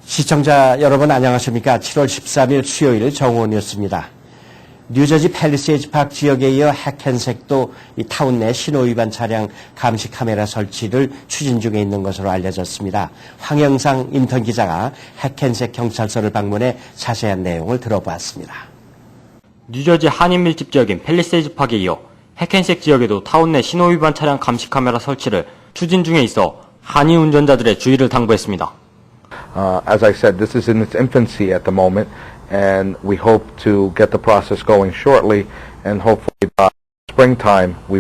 시청자 여러분 안녕하십니까? 7월 13일 수요일 정오 뉴스입니다. 뉴저지 팰리세이드 파크 지역에 이어 해켄색도 이 타운 내 신호 위반 차량 감시 카메라 설치를 추진 중에 있는 것으로 알려졌습니다. 황영상 인턴 기자가 해켄색 경찰서를 방문해 자세한 내용을 들어보았습니다. 뉴저지 한인 밀집 지역인 팰리세이드 파크에 이어 해켄색 지역에도 타운 내 신호 위반 차량 감시 카메라 설치를 추진 중에 있어 한인 운전자들의 주의를 당부했습니다. As I said, this is in its infancy at the moment, and we hope to get the process going shortly, and hopefully by springtime we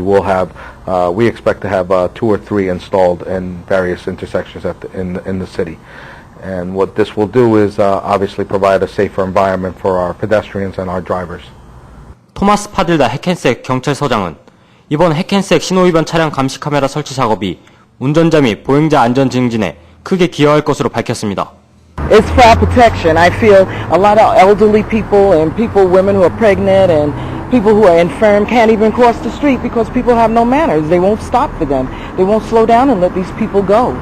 expect to have 2 or 3 installed in various intersections in the city. And what this will do is obviously provide a safer environment for our pedestrians and our drivers. 토마스 파딜다 해켄색 경찰서장은 이번 해켄색 신호 위반 차량 감시 카메라 설치 작업이 운전자 및 보행자 안전 증진에 크게 기여할 것으로 밝혔습니다. It's for our protection. I feel a lot of elderly people and women who are pregnant and people who are infirm can't even cross the street because people have no manners. They won't stop for them. They won't slow down and let these people go.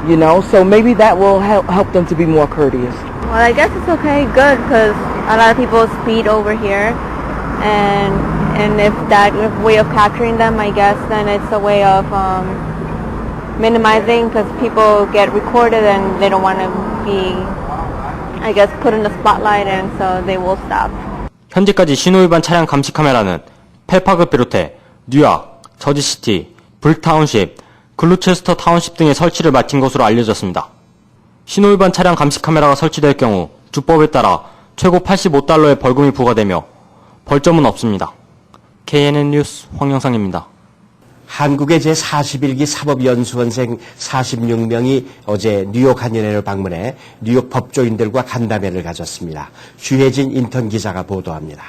You know, so maybe that will help them to be more courteous. Well, I guess it's okay, good, because a lot of people speed over here, and if that way of capturing them, I guess, then it's a way of minimizing, because people get recorded and they don't want to be, I guess, put in the spotlight, and so they will stop. 현재까지 신호 위반 차량 감시 카메라는 펠파크 비롯해 뉴욕, 저지시티, 불타운십, 글루체스터 타운십 등에 설치를 마친 것으로 알려졌습니다. 신호 위반 차량 감시 카메라가 설치될 경우 주법에 따라 최고 $85의 벌금이 부과되며 벌점은 없습니다. KNN 뉴스 황영상입니다. 한국의 제41기 사법연수원생 46명이 어제 뉴욕 한인회를 방문해 뉴욕 법조인들과 간담회를 가졌습니다. 주혜진 인턴 기자가 보도합니다.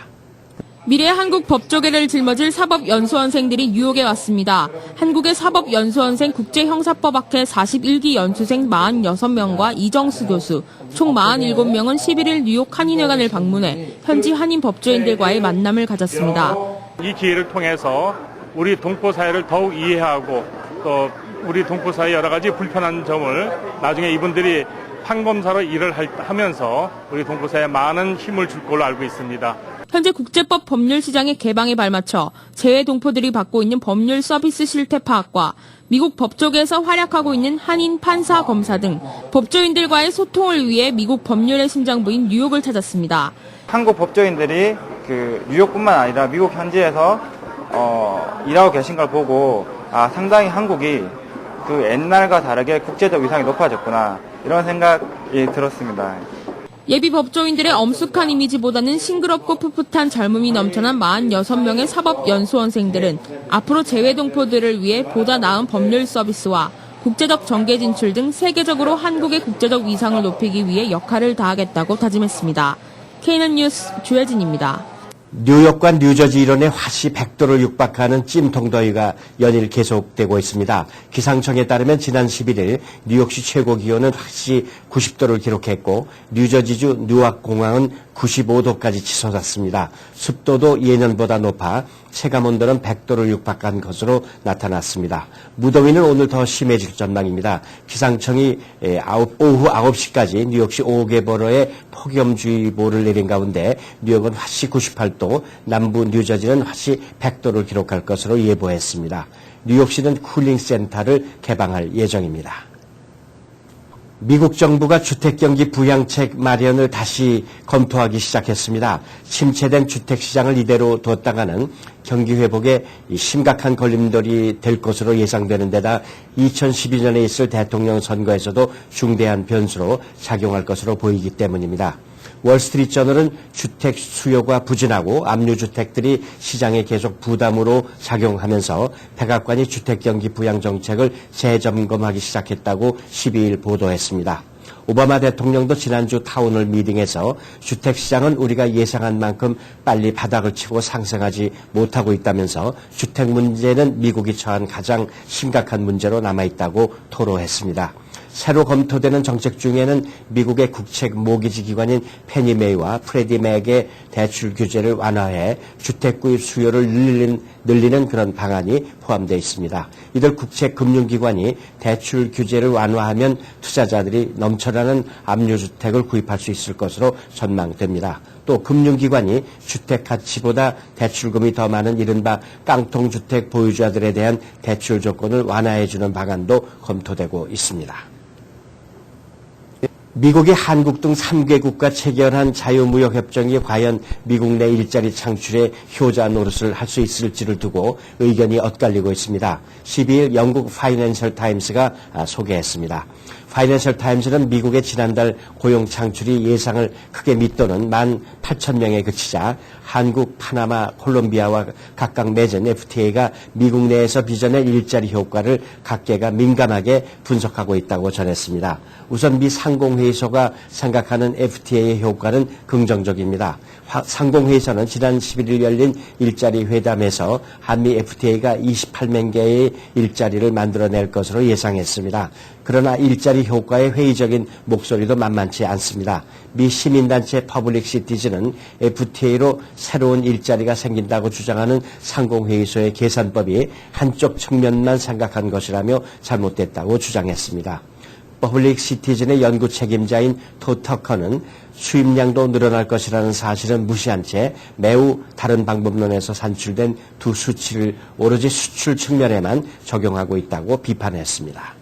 미래 한국 법조계를 짊어질 사법연수원생들이 뉴욕에 왔습니다. 한국의 사법연수원생 국제형사법학회 41기 연수생 46명과 이정수 교수, 총 47명은 11일 뉴욕 한인회관을 방문해 현지 한인 법조인들과의 만남을 가졌습니다. 이 기회를 통해서 우리 동포 사회를 더욱 이해하고 또 우리 동포 사회의 여러 가지 불편한 점을 나중에 이분들이 판검사로 일을 하면서 우리 동포 사회에 많은 힘을 줄 걸로 알고 있습니다. 현재 국제법 법률 시장의 개방에 발맞춰 재외 동포들이 받고 있는 법률 서비스 실태 파악과 미국 법조계에서 활약하고 있는 한인 판사, 검사 등 법조인들과의 소통을 위해 미국 법률의 심장부인 뉴욕을 찾았습니다. 한국 법조인들이 뉴욕뿐만 아니라 미국 현지에서 일하고 계신 걸 보고 상당히 한국이 옛날과 다르게 국제적 위상이 높아졌구나 이런 생각이 들었습니다. 예비 법조인들의 엄숙한 이미지보다는 싱그럽고 풋풋한 젊음이 넘쳐난 46명의 사법연수원생들은 앞으로 재외 동포들을 위해 보다 나은 법률 서비스와 국제적 정계 진출 등 세계적으로 한국의 국제적 위상을 높이기 위해 역할을 다하겠다고 다짐했습니다. KNN 뉴스 주혜진입니다. 뉴욕과 뉴저지 일원의 화씨 100도를 육박하는 찜통더위가 연일 계속되고 있습니다. 기상청에 따르면 지난 11일 뉴욕시 최고 기온은 화씨 90도를 기록했고 뉴저지주 뉴아크공항은 95도까지 치솟았습니다. 습도도 예년보다 높아 체감온도는 100도를 육박한 것으로 나타났습니다. 무더위는 오늘 더 심해질 전망입니다. 기상청이 오후 9시까지 뉴욕시 5개 버러에 폭염주의보를 내린 가운데 뉴욕은 화씨 98도, 남부 뉴저지는 화씨 100도를 기록할 것으로 예보했습니다. 뉴욕시는 쿨링센터를 개방할 예정입니다. 미국 정부가 주택경기 부양책 마련을 다시 검토하기 시작했습니다. 침체된 주택시장을 이대로 뒀다가는 경기 회복에 심각한 걸림돌이 될 것으로 예상되는 데다 2012년에 있을 대통령 선거에서도 중대한 변수로 작용할 것으로 보이기 때문입니다. 월스트리트저널은 주택 수요가 부진하고 압류주택들이 시장에 계속 부담으로 작용하면서 백악관이 주택경기 부양 정책을 재점검하기 시작했다고 12일 보도했습니다. 오바마 대통령도 지난주 타운홀 미팅에서 주택시장은 우리가 예상한 만큼 빨리 바닥을 치고 상승하지 못하고 있다면서 주택 문제는 미국이 처한 가장 심각한 문제로 남아있다고 토로했습니다. 새로 검토되는 정책 중에는 미국의 국책 모기지 기관인 페니메이와 프레디맥의 대출 규제를 완화해 주택 구입 수요를 늘리는 늘리는 그런 방안이 포함되어 있습니다. 이들 국책금융기관이 대출 규제를 완화하면 투자자들이 넘쳐나는 압류주택을 구입할 수 있을 것으로 전망됩니다. 또 금융기관이 주택 가치보다 대출금이 더 많은 이른바 깡통주택 보유자들에 대한 대출 조건을 완화해주는 방안도 검토되고 있습니다. 미국이 한국 등 3개국과 체결한 자유무역협정이 과연 미국 내 일자리 창출에 효자 노릇을 할 수 있을지를 두고 의견이 엇갈리고 있습니다. 12일 영국 파이낸셜 타임스가 소개했습니다. 파이낸셜 타임스는 미국의 지난달 고용 창출이 예상을 크게 밑도는 18,000명에 그치자 한국, 파나마, 콜롬비아와 각각 맺은 FTA가 미국 내에서 빚어낸 일자리 효과를 각계가 민감하게 분석하고 있다고 전했습니다. 우선 미 상공회의소가 생각하는 FTA의 효과는 긍정적입니다. 상공회의소는 지난 11일 열린 일자리 회담에서 한미 FTA가 28만 개의 일자리를 만들어낼 것으로 예상했습니다. 그러나 일자리 효과의 회의적인 목소리도 만만치 않습니다. 미 시민단체 퍼블릭 시티즌은 FTA로 새로운 일자리가 생긴다고 주장하는 상공회의소의 계산법이 한쪽 측면만 생각한 것이라며 잘못됐다고 주장했습니다. 퍼블릭 시티즌의 연구 책임자인 토 터커는 수입량도 늘어날 것이라는 사실은 무시한 채 매우 다른 방법론에서 산출된 두 수치를 오로지 수출 측면에만 적용하고 있다고 비판했습니다.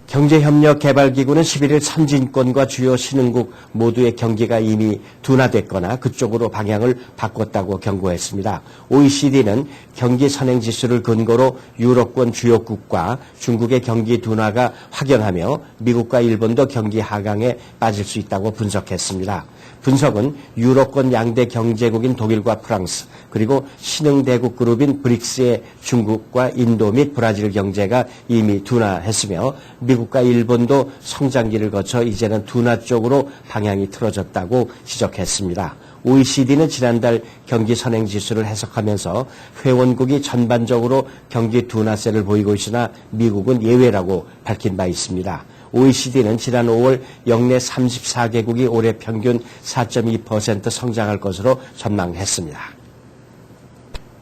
경제협력개발기구는 11일 선진권과 주요 신흥국 모두의 경기가 이미 둔화됐거나 그쪽으로 방향을 바꿨다고 경고했습니다. OECD는 경기 선행지수를 근거로 유럽권 주요국과 중국의 경기 둔화가 확연하며 미국과 일본도 경기 하강에 빠질 수 있다고 분석했습니다. 분석은 유럽권 양대 경제국인 독일과 프랑스 그리고 신흥대국 그룹인 브릭스의 중국과 인도 및 브라질 경제가 이미 둔화했으며 미국과 일본도 성장기를 거쳐 이제는 둔화 쪽으로 방향이 틀어졌다고 지적했습니다. OECD는 지난달 경기 선행지수를 해석하면서 회원국이 전반적으로 경기 둔화세를 보이고 있으나 미국은 예외라고 밝힌 바 있습니다. OECD는 지난 5월 역내 34개국이 올해 평균 4.2% 성장할 것으로 전망했습니다.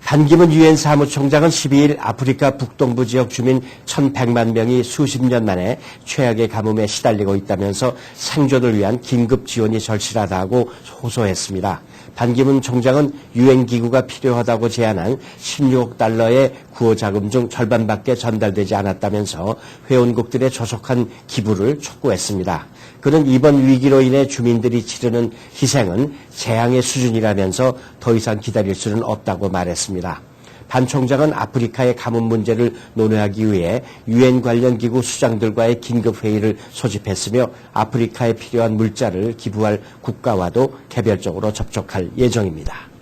반기문 유엔 사무총장은 12일 아프리카 북동부 지역 주민 1,100만 명이 수십 년 만에 최악의 가뭄에 시달리고 있다면서 생존을 위한 긴급 지원이 절실하다고 호소했습니다. 반기문 총장은 유엔 기구가 필요하다고 제안한 16억 달러의 구호 자금 중 절반밖에 전달되지 않았다면서 회원국들의 조속한 기부를 촉구했습니다. 그는 이번 위기로 인해 주민들이 치르는 희생은 재앙의 수준이라면서 더 이상 기다릴 수는 없다고 말했습니다. 반 총장은 아프리카의 가뭄 문제를 논의하기 위해 유엔 관련 기구 수장들과의 긴급 회의를 소집했으며 아프리카에 필요한 물자를 기부할 국가와도 개별적으로 접촉할 예정입니다.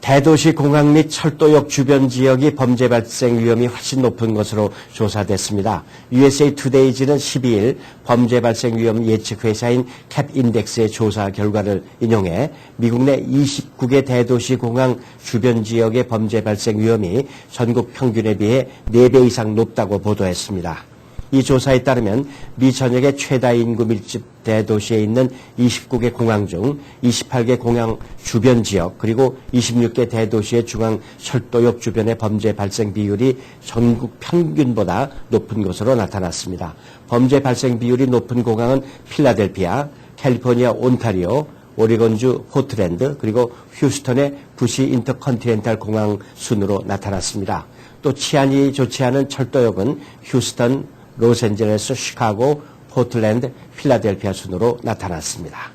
대도시 공항 및 철도역 주변 지역이 범죄 발생 위험이 훨씬 높은 것으로 조사됐습니다. USA Today지는 12일 범죄 발생 위험 예측 회사인 캡인덱스의 조사 결과를 인용해 미국 내 29개 대도시 공항 주변 지역의 범죄 발생 위험이 전국 평균에 비해 4배 이상 높다고 보도했습니다. 이 조사에 따르면 미 전역의 최다 인구 밀집 대도시에 있는 29개 공항 중 28개 공항 주변 지역 그리고 26개 대도시의 중앙 철도역 주변의 범죄 발생 비율이 전국 평균보다 높은 것으로 나타났습니다. 범죄 발생 비율이 높은 공항은 필라델피아, 캘리포니아 온타리오, 오레곤주 포트랜드 그리고 휴스턴의 부시 인터컨티넨탈 공항 순으로 나타났습니다. 또 치안이 좋지 않은 철도역은 휴스턴, 로스앤젤레스, 시카고, 포틀랜드, 필라델피아 순으로 나타났습니다.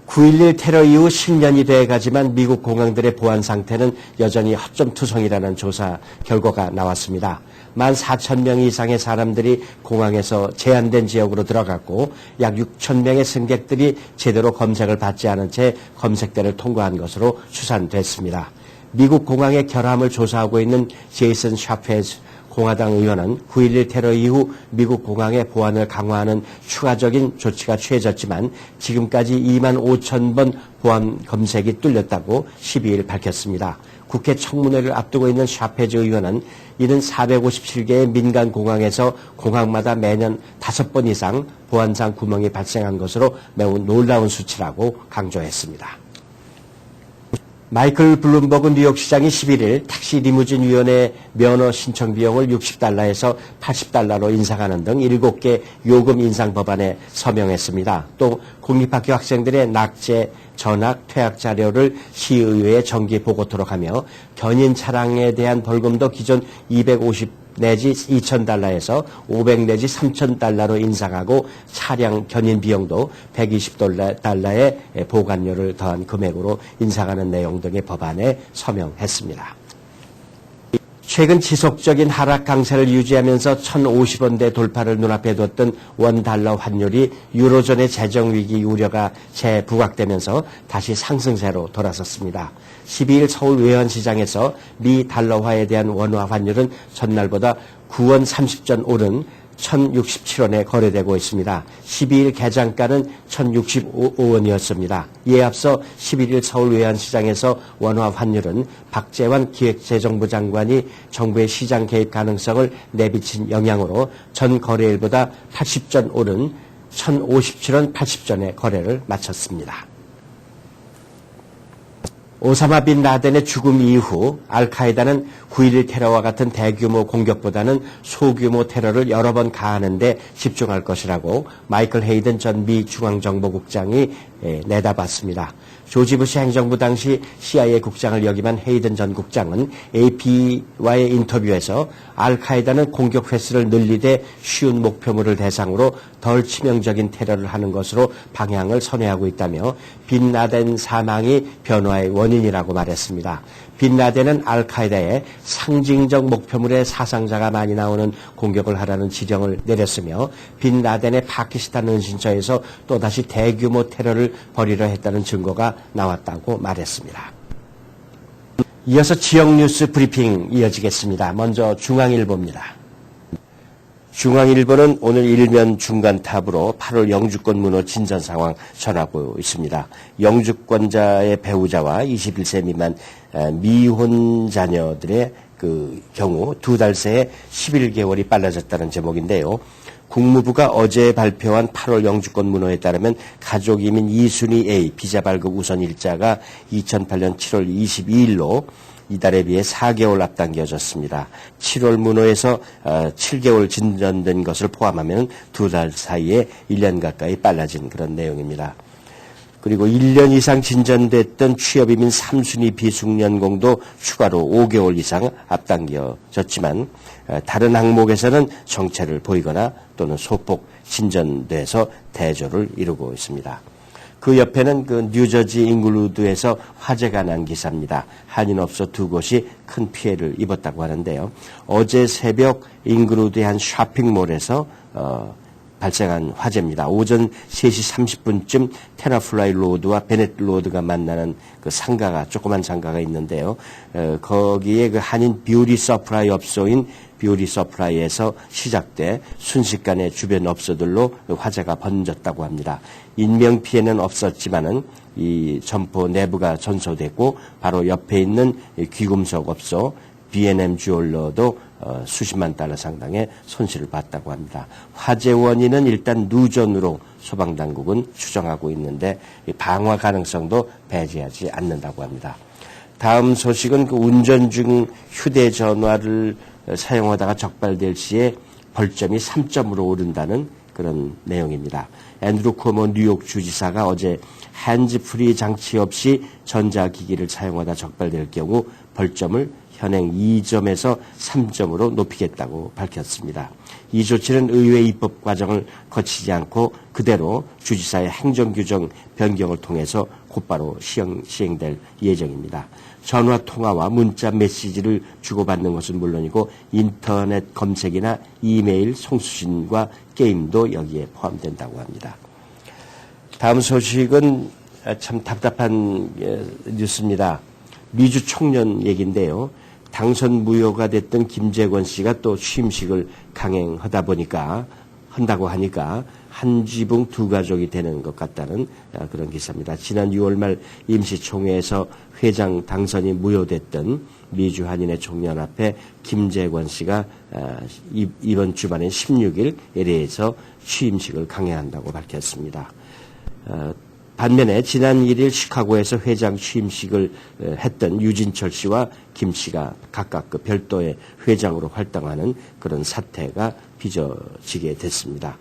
9.11 테러 이후 10년이 돼가지만 미국 공항들의 보안 상태는 여전히 허점투성이라는 조사 결과가 나왔습니다. 14,000명 이상의 사람들이 공항에서 제한된 지역으로 들어갔고 약 6,000명의 승객들이 제대로 검색을 받지 않은 채 검색대를 통과한 것으로 추산됐습니다. 미국 공항의 결함을 조사하고 있는 제이슨 샤페즈 공화당 의원은 9.11 테러 이후 미국 공항의 보안을 강화하는 추가적인 조치가 취해졌지만 지금까지 25,000번 보안 검색이 뚫렸다고 12일 밝혔습니다. 국회 청문회를 앞두고 있는 샤페즈 의원은 이는 457개의 민간 공항에서 공항마다 매년 5번 이상 보안상 구멍이 발생한 것으로 매우 놀라운 수치라고 강조했습니다. 마이클 블룸버그 뉴욕시장이 11일 택시 리무진 위원회 면허 신청 비용을 $60에서 $80로 인상하는 등 7개 요금 인상 법안에 서명했습니다. 또 공립학교 학생들의 낙제, 전학, 퇴학 자료를 시의회에 정기 보고토록 하며 견인 차량에 대한 벌금도 기존 $250 내지 $2,000에서 $500 내지 $3,000로 인상하고 차량 견인 비용도 $120의 보관료를 더한 금액으로 인상하는 내용 등의 법안에 서명했습니다. 최근 지속적인 하락 강세를 유지하면서 1,050원대 돌파를 눈앞에 뒀던 원달러 환율이 유로존의 재정 위기 우려가 재부각되면서 다시 상승세로 돌아섰습니다. 12일 서울 외환시장에서 미 달러화에 대한 원화 환율은 전날보다 9원 30전 오른 1,067원에 거래되고 있습니다. 12일 개장가는 1,065원이었습니다. 이에 앞서 11일 서울 외환시장에서 원화 환율은 박재환 기획재정부 장관이 정부의 시장 개입 가능성을 내비친 영향으로 전 거래일보다 80전 오른 1,057원 80전에 거래를 마쳤습니다. 오사마 빈 라덴의 죽음 이후 알카에다는 9.11 테러와 같은 대규모 공격보다는 소규모 테러를 여러 번 가하는 데 집중할 것이라고 마이클 헤이든 전 미 중앙정보국장이 내다봤습니다. 조지 부시 행정부 당시 CIA 국장을 역임한 헤이든 전 국장은 AP와의 인터뷰에서 알카에다는 공격 횟수를 늘리되 쉬운 목표물을 대상으로 덜 치명적인 테러를 하는 것으로 방향을 선회하고 있다며 빈 라덴 사망이 변화의 원인이라고 말했습니다. 빈 라덴은 알카에다의 상징적 목표물에 사상자가 많이 나오는 공격을 하라는 지령을 내렸으며 빈 라덴의 파키스탄 은신처에서 또다시 대규모 테러를 벌이려 했다는 증거가 나왔다고 말했습니다. 이어서 지역 뉴스 브리핑 이어지겠습니다. 먼저 중앙일보입니다. 중앙일보는 오늘 일면 중간탑으로 8월 영주권 문호 진전 상황 전하고 있습니다. 영주권자의 배우자와 21세 미만 미혼 자녀들의 경우 2달 새에 11개월이 빨라졌다는 제목인데요. 국무부가 어제 발표한 8월 영주권 문호에 따르면 가족 이민 2순위 A 비자 발급 우선 일자가 2008년 7월 22일로 이달에 비해 4개월 앞당겨졌습니다. 7월 문호에서 7개월 진전된 것을 포함하면 2달 사이에 1년 가까이 빨라진 그런 내용입니다. 그리고 1년 이상 진전됐던 취업이민 3순위 비숙련공도 추가로 5개월 이상 앞당겨졌지만 다른 항목에서는 정체를 보이거나 또는 소폭 진전돼서 대조를 이루고 있습니다. 그 옆에는 뉴저지 잉글우드에서 화재가 난 기사입니다. 한인업소 2곳이 큰 피해를 입었다고 하는데요. 어제 새벽 잉글우드의 한 쇼핑몰에서 발생한 화재입니다. 오전 3시 30분쯤 테나플라이 로드와 베넷 로드가 만나는 그 상가가, 조그만 상가가 있는데요. 거기에 그 한인 뷰티 서프라이 업소인 뷰티 서프라이에서 시작돼 순식간에 주변 업소들로 화재가 번졌다고 합니다. 인명 피해는 없었지만은 이 점포 내부가 전소됐고 바로 옆에 있는 귀금속 업소 B&M 주얼러도 수십만 달러 상당의 손실을 봤다고 합니다. 화재 원인은 일단 누전으로 소방당국은 추정하고 있는데 방화 가능성도 배제하지 않는다고 합니다. 다음 소식은 운전 중 휴대전화를 사용하다가 적발될 시에 벌점이 3점으로 오른다는 그런 내용입니다. 앤드루 쿠오모 뉴욕 주지사가 어제 핸즈프리 장치 없이 전자기기를 사용하다 적발될 경우 벌점을 현행 2점에서 3점으로 높이겠다고 밝혔습니다. 이 조치는 의회 입법 과정을 거치지 않고 그대로 주지사의 행정규정 변경을 통해서 곧바로 시행될 예정입니다. 전화 통화와 문자 메시지를 주고받는 것은 물론이고 인터넷 검색이나 이메일 송수신과 게임도 여기에 포함된다고 합니다. 다음 소식은 참 답답한 뉴스입니다. 미주 총련 얘기인데요. 당선 무효가 됐던 김재권 씨가 또 취임식을 한다고 하니까 한 지붕 두 가족이 되는 것 같다는 그런 기사입니다. 지난 6월 말 임시총회에서 회장 당선이 무효됐던 미주 한인의 총연합회 김재권 씨가 이번 주말인 16일 LA에서 취임식을 강행한다고 밝혔습니다. 반면에 지난 1일 시카고에서 회장 취임식을 했던 유진철 씨와 김 씨가 각각 그 별도의 회장으로 활동하는 그런 사태가 빚어지게 됐습니다.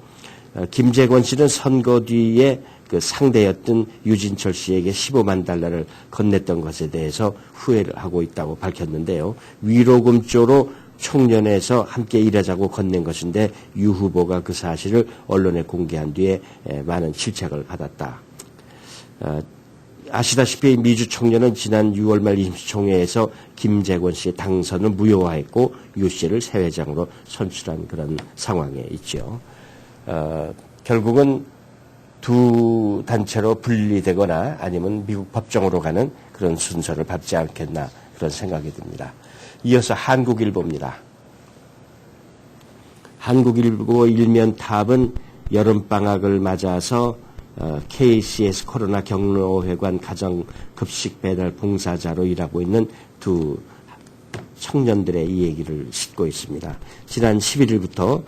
김재권 씨는 선거 뒤에 그 상대였던 유진철 씨에게 15만 달러를 건넸던 것에 대해서 후회를 하고 있다고 밝혔는데요. 위로금 조로 총련에서 함께 일하자고 건넨 것인데 유 후보가 그 사실을 언론에 공개한 뒤에 많은 질책을 받았다. 아시다시피 미주 총련은 지난 6월 말 임시총회에서 김재권 씨의 당선을 무효화했고 유 씨를 새 회장으로 선출한 그런 상황에 있죠. 결국은 두 단체로 분리되거나 아니면 미국 법정으로 가는 그런 순서를 밟지 않겠나 그런 생각이 듭니다. 이어서 한국일보입니다. 한국일보 일면 탑은 여름방학을 맞아서 KCS 코로나 경로회관 가정급식 배달 봉사자로 일하고 있는 두 청년들의 이 얘기를 싣고 있습니다. 지난 11일부터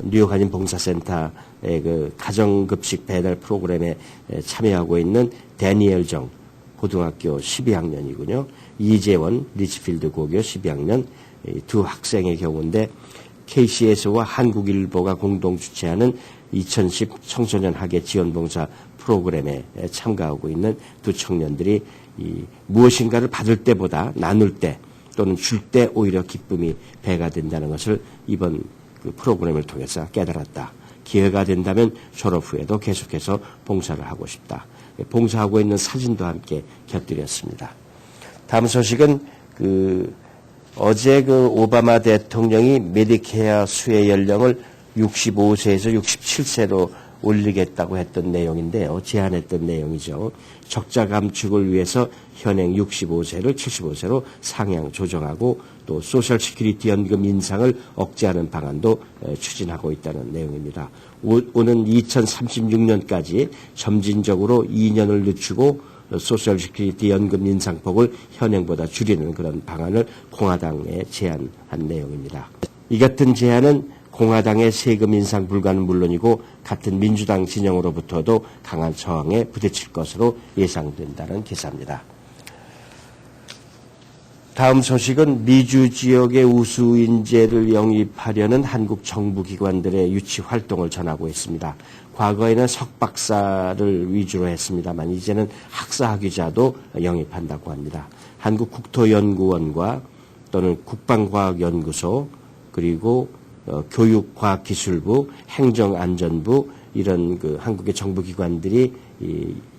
뉴욕 한인 봉사센터의 그 가정급식 배달 프로그램에 참여하고 있는 데니엘 정 고등학교 12학년이군요. 이재원 리치필드 고교 12학년 두 학생의 경우인데 KCS와 한국일보가 공동 주최하는 2010 청소년 학예 지원봉사 프로그램에 참가하고 있는 두 청년들이 무엇인가를 받을 때보다 나눌 때 또는 줄 때 오히려 기쁨이 배가 된다는 것을 이번 그 프로그램을 통해서 깨달았다. 기회가 된다면 졸업 후에도 계속해서 봉사를 하고 싶다. 봉사하고 있는 사진도 함께 곁들였습니다. 다음 소식은 어제 오바마 대통령이 메디케어 수혜 연령을 65세에서 67세로 올리겠다고 했던 내용인데요. 제안했던 내용이죠. 적자 감축을 위해서 현행 65세를 75세로 상향 조정하고 또 소셜 시큐리티 연금 인상을 억제하는 방안도 추진하고 있다는 내용입니다. 오는 2036년까지 점진적으로 2년을 늦추고 소셜 시큐리티 연금 인상폭을 현행보다 줄이는 그런 방안을 공화당에 제안한 내용입니다. 이 같은 제안은 공화당의 세금 인상 불가는 물론이고 같은 민주당 진영으로부터도 강한 저항에 부딪힐 것으로 예상된다는 기사입니다. 다음 소식은 미주 지역의 우수 인재를 영입하려는 한국 정부기관들의 유치 활동을 전하고 있습니다. 과거에는 석박사를 위주로 했습니다만 이제는 학사학위자도 영입한다고 합니다. 한국국토연구원과 또는 국방과학연구소 그리고 교육과학기술부, 행정안전부 이런 한국의 정부기관들이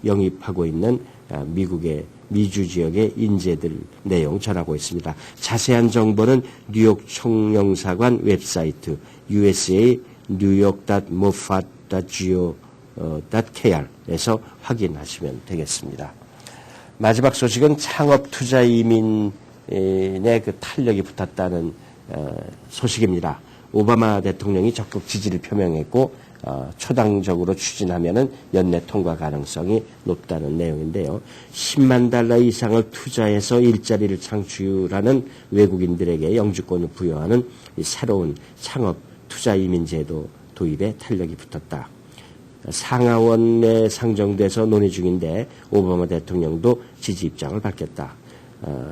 영입하고 있는 미국의 미주 지역의 인재들 내용 전하고 있습니다. 자세한 정보는 뉴욕 총영사관 웹사이트 USA newyork.moffat.go.kr에서 확인하시면 되겠습니다. 마지막 소식은 창업 투자 이민의 탄력이 붙었다는 소식입니다. 오바마 대통령이 적극 지지를 표명했고 초당적으로 추진하면은 연내 통과 가능성이 높다는 내용인데요. 10만 달러 이상을 투자해서 일자리를 창출하는 외국인들에게 영주권을 부여하는 이 새로운 창업 투자 이민 제도 도입에 탄력이 붙었다. 상하원에 상정돼서 논의 중인데 오바마 대통령도 지지 입장을 밝혔다.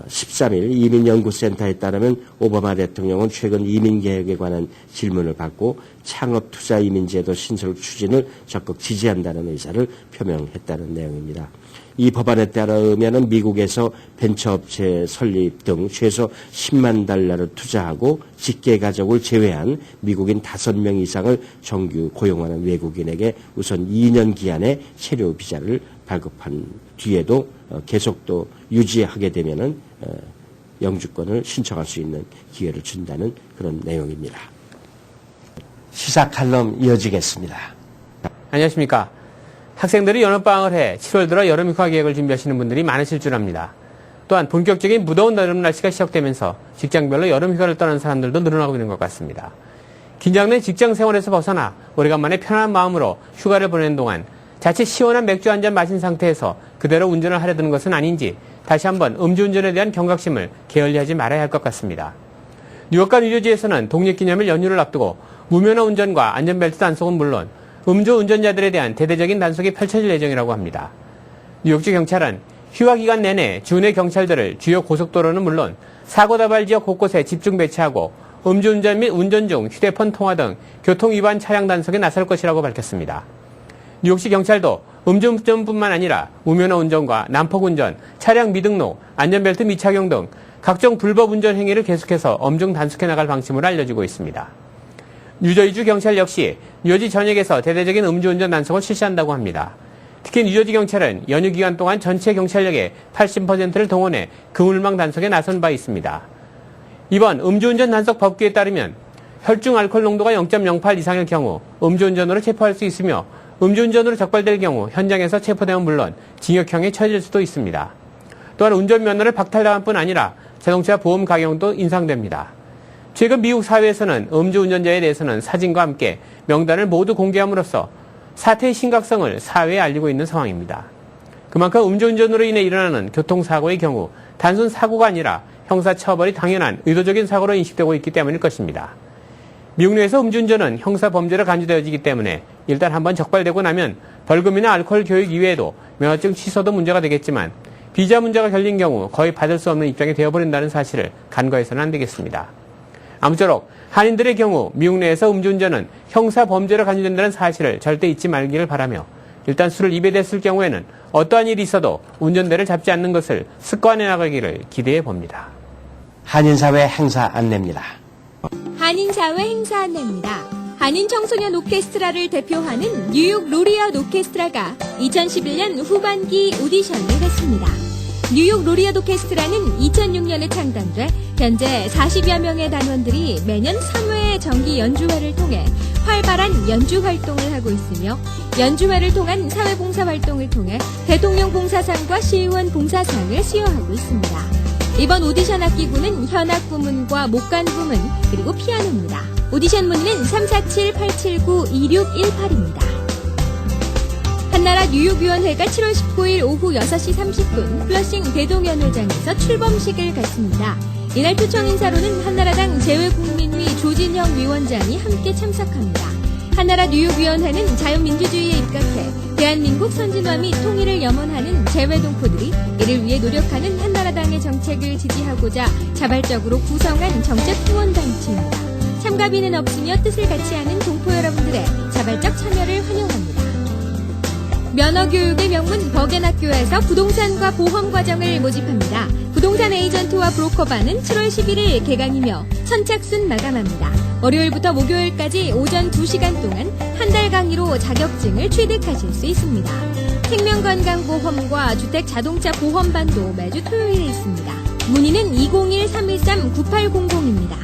13일 이민연구센터에 따르면 오바마 대통령은 최근 이민개혁에 관한 질문을 받고 창업투자 이민제도 신설 추진을 적극 지지한다는 의사를 표명했다는 내용입니다. 이 법안에 따르면 미국에서 벤처업체 설립 등 최소 10만 달러를 투자하고 직계가족을 제외한 미국인 5명 이상을 정규 고용하는 외국인에게 우선 2년 기한의 체류 비자를 발급한 뒤에도 계속 또 유지하게 되면은 영주권을 신청할 수 있는 기회를 준다는 그런 내용입니다. 시사 칼럼 이어지겠습니다. 안녕하십니까. 학생들이 여름방학을 해 7월 들어 여름휴가 계획을 준비하시는 분들이 많으실 줄 압니다. 또한 본격적인 무더운 여름 날씨가 시작되면서 직장별로 여름휴가를 떠나는 사람들도 늘어나고 있는 것 같습니다. 긴장된 직장 생활에서 벗어나 오래간만에 편안한 마음으로 휴가를 보내는 동안 자칫 시원한 맥주 한 잔 마신 상태에서 그대로 운전을 하려 드는 것은 아닌지 다시 한번 음주운전에 대한 경각심을 게을리하지 말아야 할 것 같습니다. 뉴욕과 뉴저지에서는 독립기념일 연휴를 앞두고 무면허 운전과 안전벨트 단속은 물론 음주 운전자들에 대한 대대적인 단속이 펼쳐질 예정이라고 합니다. 뉴욕주 경찰은 휴가 기간 내내 주내 경찰들을 주요 고속도로는 물론 사고 다발 지역 곳곳에 집중 배치하고 음주운전 및 운전 중 휴대폰 통화 등 교통 위반 차량 단속에 나설 것이라고 밝혔습니다. 뉴욕시 경찰도 음주운전뿐만 아니라 무면허 운전과 난폭 운전, 차량 미등록, 안전벨트 미착용 등 각종 불법 운전 행위를 계속해서 엄중 단속해 나갈 방침으로 알려지고 있습니다. 뉴저지주 경찰 역시 뉴저지 전역에서 대대적인 음주운전 단속을 실시한다고 합니다. 특히 뉴저지 경찰은 연휴 기간 동안 전체 경찰력의 80%를 동원해 그물망 단속에 나선 바 있습니다. 이번 음주운전 단속 법규에 따르면 혈중 알코올 농도가 0.08 이상일 경우 음주운전으로 체포할 수 있으며 음주운전으로 적발될 경우 현장에서 체포되면 물론 징역형에 처해질 수도 있습니다. 또한 운전면허를 박탈당할 뿐 아니라 자동차 보험 가격도 인상됩니다. 최근 미국 사회에서는 음주운전자에 대해서는 사진과 함께 명단을 모두 공개함으로써 사태의 심각성을 사회에 알리고 있는 상황입니다. 그만큼 음주운전으로 인해 일어나는 교통사고의 경우 단순 사고가 아니라 형사처벌이 당연한 의도적인 사고로 인식되고 있기 때문일 것입니다. 미국 내에서 음주운전은 형사범죄로 간주되어지기 때문에 일단 한번 적발되고 나면 벌금이나 알코올 교육 이외에도 면허증 취소도 문제가 되겠지만 비자 문제가 걸린 경우 거의 받을 수 없는 입장이 되어버린다는 사실을 간과해서는 안 되겠습니다. 아무쪼록 한인들의 경우 미국 내에서 음주운전은 형사범죄로 간주된다는 사실을 절대 잊지 말기를 바라며 일단 술을 입에 댔을 경우에는 어떠한 일이 있어도 운전대를 잡지 않는 것을 습관해 나가기를 기대해 봅니다. 한인사회 행사 안내입니다. 한인사회 행사 안내입니다. 한인 청소년 오케스트라를 대표하는 뉴욕 로리엇 오케스트라가 2011년 후반기 오디션을 했습니다. 뉴욕 로리엇 오케스트라는 2006년에 창단돼 현재 40여 명의 단원들이 매년 3회의 정기 연주회를 통해 활발한 연주 활동을 하고 있으며 연주회를 통한 사회봉사활동을 통해 대통령 봉사상과 시의원 봉사상을 수여하고 있습니다. 이번 오디션 악기구는 현악 부문과 목관 부문 그리고 피아노입니다. 오디션 문의는 347-879-2618입니다. 한나라 뉴욕위원회가 7월 19일 오후 6시 30분 플러싱 대동연회장에서 출범식을 갖습니다. 이날 초청 인사로는 한나라당 재외국민위 조진형 위원장이 함께 참석합니다. 한나라 뉴욕위원회는 자유민주주의에 입각해 대한민국 선진화 및 통일을 염원하는 재외동포들이 이를 위해 노력하는 한나라당의 정책을 지지하고자 자발적으로 구성한 정책 후원단체입니다. 참가비는 없으며 뜻을 같이 하는 동포 여러분들의 자발적 참여를 환영합니다. 면허교육의 명문 버겐학교에서 부동산과 보험 과정을 모집합니다. 부동산 에이전트와 브로커반은 7월 11일 개강이며 선착순 마감합니다. 월요일부터 목요일까지 오전 2시간 동안 한 달 강의로 자격증을 취득하실 수 있습니다. 생명건강보험과 주택자동차보험반도 매주 토요일에 있습니다. 문의는 201-313-9800입니다.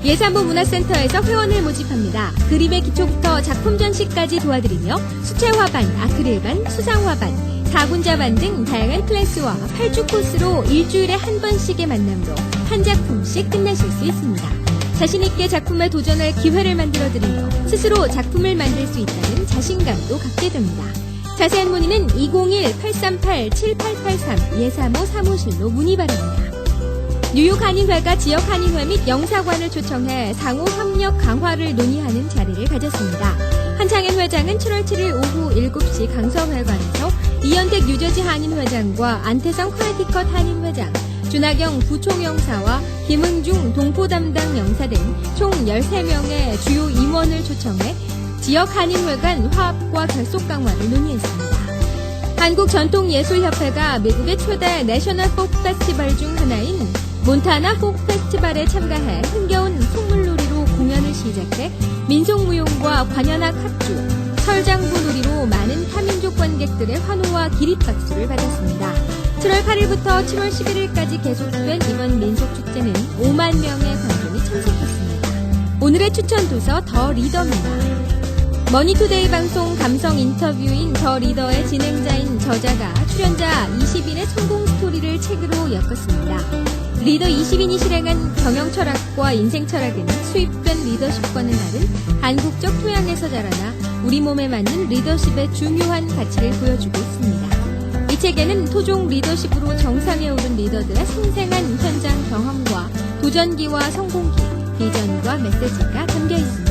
예산부 문화센터에서 회원을 모집합니다. 그림의 기초부터 작품 전시까지 도와드리며 수채화반, 아크릴반, 수상화반, 4군자반 등 다양한 클래스와 8주 코스로 일주일에 한 번씩의 만남으로 한 작품씩 끝내실 수 있습니다. 자신있게 작품에 도전할 기회를 만들어드리며 스스로 작품을 만들 수 있다는 자신감도 갖게 됩니다. 자세한 문의는 201-838-7883 예사모 사무실로 문의 바랍니다. 뉴욕 한인회가 지역 한인회 및 영사관을 초청해 상호 협력 강화를 논의하는 자리를 가졌습니다. 한창현 회장은 7월 7일 오후 7시 강서회관에서 이현택 뉴저지 한인회장과 안태성 커네티컷 한인회장, 준하경 부총영사와 김흥중 동포 담당 영사 등 총 13명의 주요 임원을 초청해 지역 한인회 간 화합과 결속 강화를 논의했습니다. 한국전통예술협회가 미국의 최대 내셔널 포크 페스티벌 중 하나인 몬타나 포크 페스티벌에 참가해 흥겨운 속물놀이로 공연을 시작해 민속무용과 관현악 합주, 설장부 놀이로 많은 타민족 관객들의 환호와 기립박수를 받았습니다. 7월 8일부터 7월 11일까지 계속된 이번 민속축제는 5만 명의 관객이 참석했습니다. 오늘의 추천 도서 더 리더입니다. 머니투데이 방송 감성 인터뷰인 더 리더의 진행자인 저자가 출연자 20인의 성공 스토리를 책으로 엮었습니다. 리더 20인이 실행한 경영 철학과 인생 철학은 수입된 리더십과는 다른 한국적 토양에서 자라나 우리 몸에 맞는 리더십의 중요한 가치를 보여주고 있습니다. 이 책에는 토종 리더십으로 정상에 오른 리더들의 생생한 현장 경험과 도전기와 성공기, 비전과 메시지가 담겨 있습니다.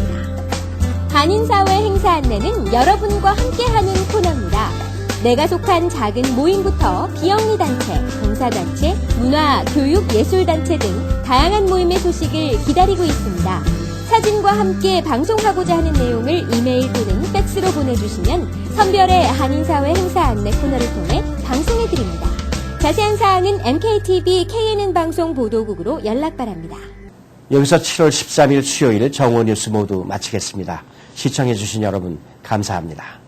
한인사회 행사 안내 시간에는 여러분과 함께하는 코너입니다. 내가 속한 작은 모임부터 비영리 단체, 봉사단체, 문화, 교육, 예술단체 등 다양한 모임의 소식을 기다리고 있습니다. 사진과 함께 방송하고자 하는 내용을 이메일 또는 팩스로 보내주시면 선별의 한인사회 행사 안내 코너를 통해 방송해드립니다. 자세한 사항은 MKTV KNN 방송 보도국으로 연락 바랍니다. 여기서 7월 13일 수요일 정오 뉴스 모두 마치겠습니다. 시청해주신 여러분 감사합니다.